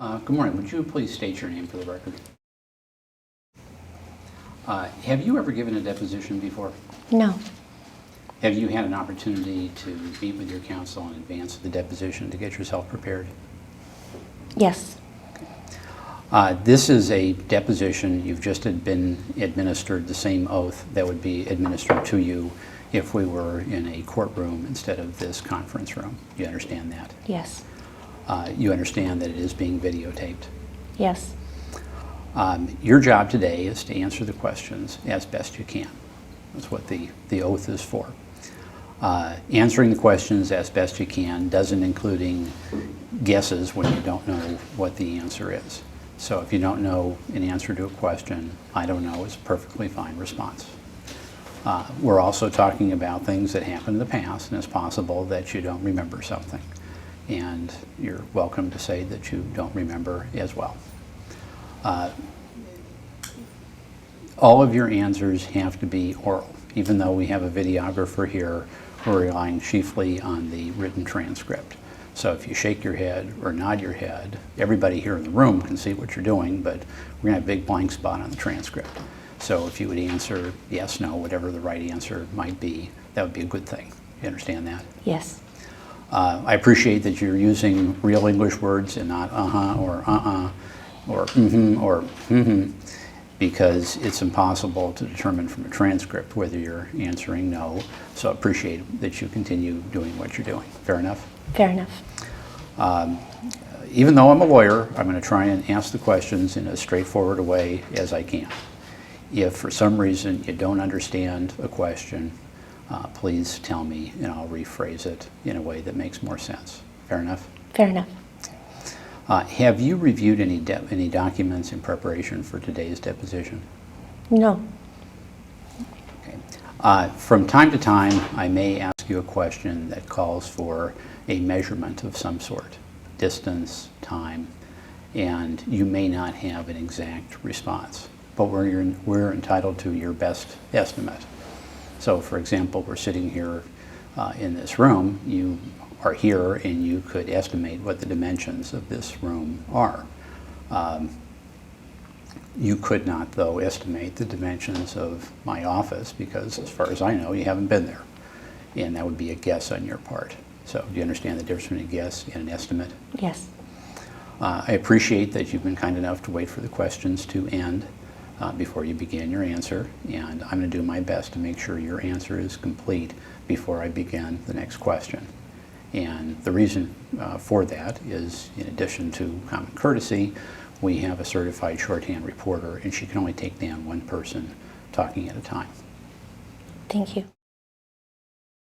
Good morning. Would you please state your name for the record? Have you ever given a deposition before? No. Have you had an opportunity to meet with your counsel in advance of the deposition to get yourself prepared? Yes. This is a deposition. You've just been administered the same oath that would be administered to you if we were in a courtroom instead of this conference room. You understand that? Yes. You understand that it is being videotaped? Yes. Your job today is to answer the questions as best you can. That's what the oath is for. Answering the questions as best you can doesn't including guesses when you don't know what the answer is. So if you don't know an answer to a question, I don't know is a perfectly fine response. We're also talking about things that happened in the past, and it's possible that you don't remember something. And you're welcome to say that you don't remember as well. All of your answers have to be oral. Even though we have a videographer here, we're relying chiefly on the written transcript. So if you shake your head or nod your head, everybody here in the room can see what you're doing, but we're going to have a big blank spot on the transcript. So if you would answer yes, no, whatever the right answer might be, that would be a good thing. You understand that? Yes. I appreciate that you're using real English words and not or or or because it's impossible to determine from a transcript whether you're answering no. So I appreciate that you continue doing what you're doing. Fair enough? Fair enough. Even though I'm a lawyer, I'm going to try and ask the questions in as straightforward a way as I can. If for some reason you don't understand a question, please tell me and I'll rephrase it in a way that makes more sense. Fair enough? Fair enough. Have you reviewed any documents in preparation for today's deposition? No. Okay. From time to time, I may ask you a question that calls for a measurement of some sort, distance, time, and you may not have an exact response, but we're entitled to your best estimate. So, for example, we're sitting here in this room. You are here and you could estimate what the dimensions of this room are. You could not, though, estimate the dimensions of my office because, as far as I know, you haven't been there. And that would be a guess on your part. So do you understand the difference between a guess and an estimate? Yes. I appreciate that you've been kind enough to wait for the questions to end before you begin your answer, and I'm going to do my best to make sure your answer is complete before I begin the next question. And the reason for that is, in addition to common courtesy, we have a certified shorthand reporter, and she can only take down one person talking at a time. Thank you.